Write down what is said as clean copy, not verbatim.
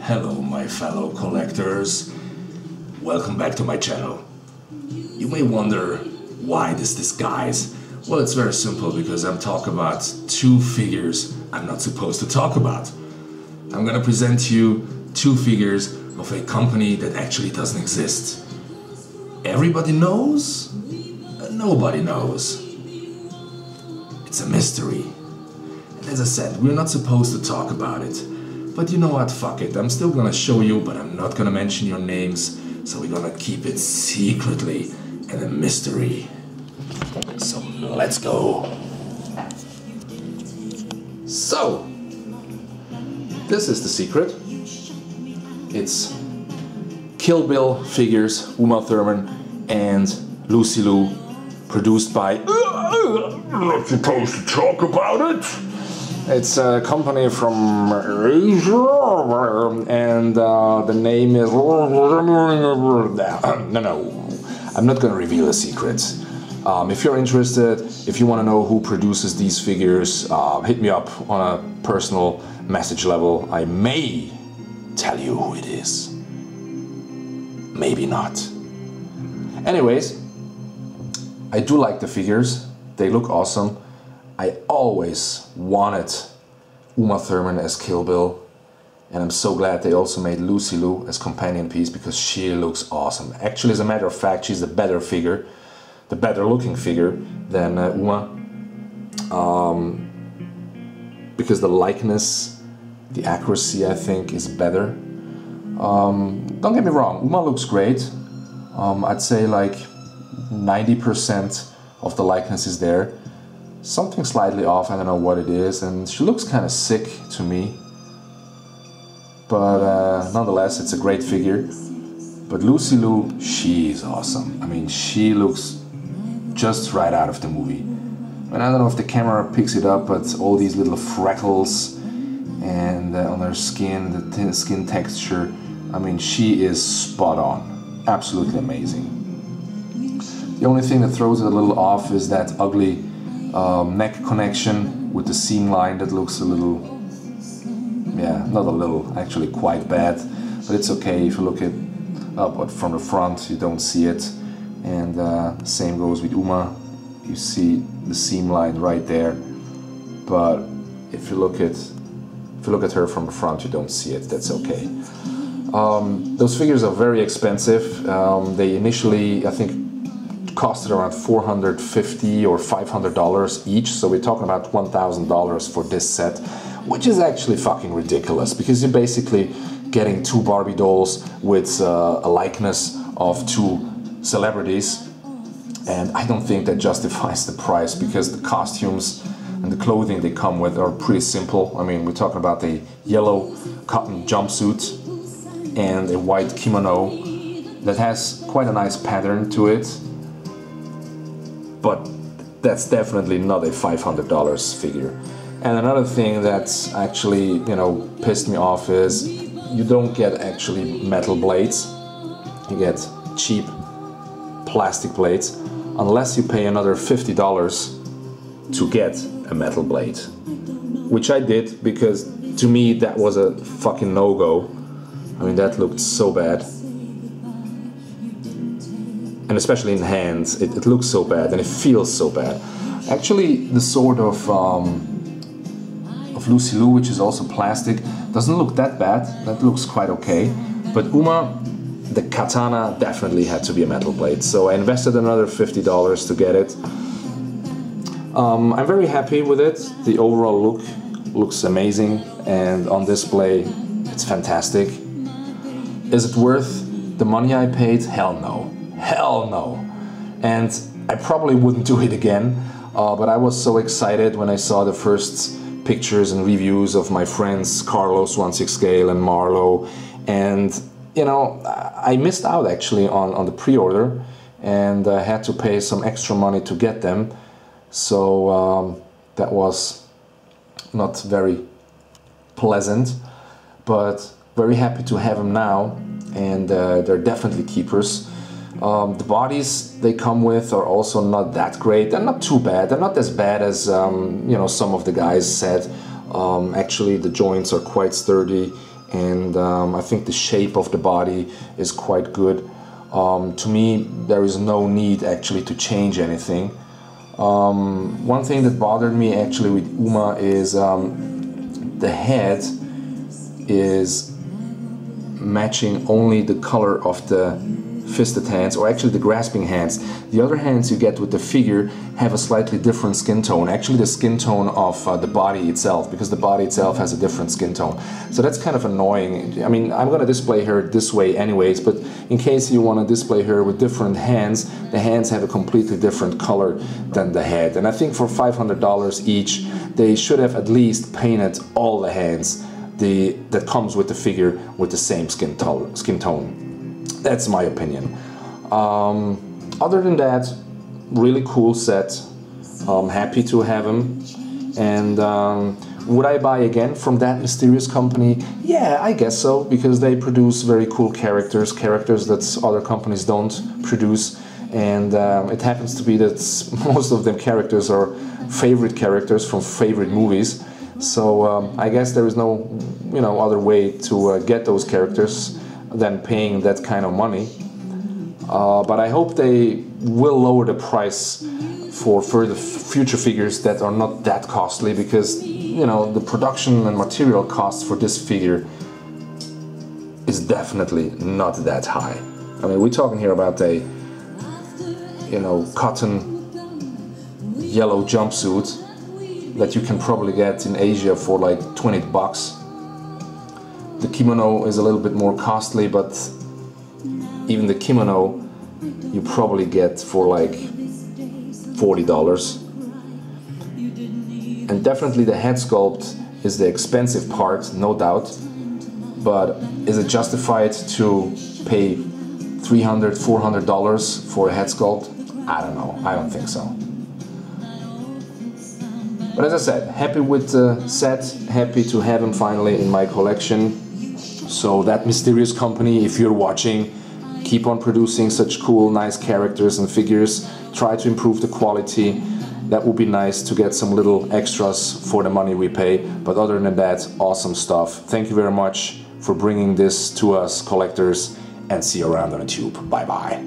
Hello my fellow collectors, welcome back to my channel. You may wonder why this disguise. Well, it's very simple, because I'm talking about two figures I'm not supposed to talk about. I'm gonna present to you two figures of a company that actually doesn't exist. Everybody knows, and nobody knows. It's a mystery. And as I said, we're not supposed to talk about it. But you know what, fuck it, I'm still gonna show you, but I'm not gonna mention your names, so we're gonna keep it secretly and a mystery. So let's go. So, this is the secret. It's Kill Bill figures, Uma Thurman and Lucy Liu, produced by... I'm not supposed to talk about it. It's a company from Asia, and the name is... No, I'm not going to reveal the secrets. If you're interested, if you want to know who produces these figures, hit me up on a personal message level. I may tell you who it is. Maybe not. Anyways, I do like the figures. They look awesome. I always wanted Uma Thurman as Kill Bill, and I'm so glad they also made Lucy Liu as companion piece, because she looks awesome. Actually, as a matter of fact, she's the better figure, the better looking figure than Uma, because the likeness, the accuracy, I think, is better. Don't get me wrong, Uma looks great. I'd say like 90% of the likeness is there. Something slightly off, I don't know what it is, and she looks kind of sick to me. But nonetheless, it's a great figure. But Lucy Liu, she's awesome. I mean, she looks just right out of the movie. And I don't know if the camera picks it up, but all these little freckles and on her skin, the skin texture, I mean, she is spot on. Absolutely amazing. The only thing that throws it a little off is that ugly neck connection with the seam line that looks a little, yeah, not a little, actually quite bad, but it's okay. If you look it up from the front, you don't see it. And same goes with Uma. You see the seam line right there, but if you look at her from the front, you don't see it. That's okay. Those figures are very expensive. They initially, I think, costed around $450 or $500 each, so we're talking about $1,000 for this set, which is actually fucking ridiculous, because you're basically getting two Barbie dolls with a likeness of two celebrities, and I don't think that justifies the price, because the costumes and the clothing they come with are pretty simple. I mean, we're talking about a yellow cotton jumpsuit and a white kimono that has quite a nice pattern to it. But that's definitely not a $500 figure. And another thing that's actually, you know, pissed me off is you don't get actually metal blades. You get cheap plastic blades, unless you pay another $50 to get a metal blade. Which I did, because to me that was a fucking no-go. I mean, that looked so bad. And especially in hands, it looks so bad and it feels so bad. Actually, the sword of Lucy Liu, which is also plastic, doesn't look that bad. That looks quite okay. But Uma, the katana, definitely had to be a metal blade. So I invested another $50 to get it. I'm very happy with it. The overall look looks amazing, and on display, it's fantastic. Is it worth the money I paid? Hell no. Hell no. And I probably wouldn't do it again, but I was so excited when I saw the first pictures and reviews of my friends Carlos 16Scale and Marlo, and you know, I missed out actually on the pre-order, and I had to pay some extra money to get them, so that was not very pleasant, but very happy to have them now, and they're definitely keepers. The bodies they come with are also not that great. They're not too bad. They're not as bad as you know, some of the guys said. Actually, the joints are quite sturdy, and I think the shape of the body is quite good. To me, there is no need actually to change anything. One thing that bothered me actually with Uma is the head is matching only the color of the fisted hands, or actually the grasping hands. The other hands you get with the figure have a slightly different skin tone, actually the skin tone of the body itself, because the body itself has a different skin tone. So that's kind of annoying. I mean, I'm gonna display her this way anyways, but in case you want to display her with different hands, the hands have a completely different color than the head. And I think for $500 each, they should have at least painted all the hands that comes with the figure with the same skin tone. That's my opinion. Other than that, really cool set. I'm happy to have him. And would I buy again from that mysterious company? Yeah, I guess so, because they produce very cool characters that other companies don't produce. And it happens to be that most of them characters are favorite characters from favorite movies. So I guess there is no, other way to get those characters than paying that kind of money. But I hope they will lower the price for further future figures that are not that costly, because the production and material cost for this figure is definitely not that high. I mean, we're talking here about a cotton yellow jumpsuit that you can probably get in Asia for like 20 bucks. The kimono is a little bit more costly, but even the kimono you probably get for like $40. And definitely the head sculpt is the expensive part, no doubt. But is it justified to pay $300, $400 for a head sculpt? I don't know. I don't think so. But as I said, happy with the set, happy to have him finally in my collection. So that mysterious company, if you're watching, keep on producing such cool, nice characters and figures. Try to improve the quality. That would be nice to get some little extras for the money we pay. But other than that, awesome stuff. Thank you very much for bringing this to us collectors, and see you around on the tube. Bye bye.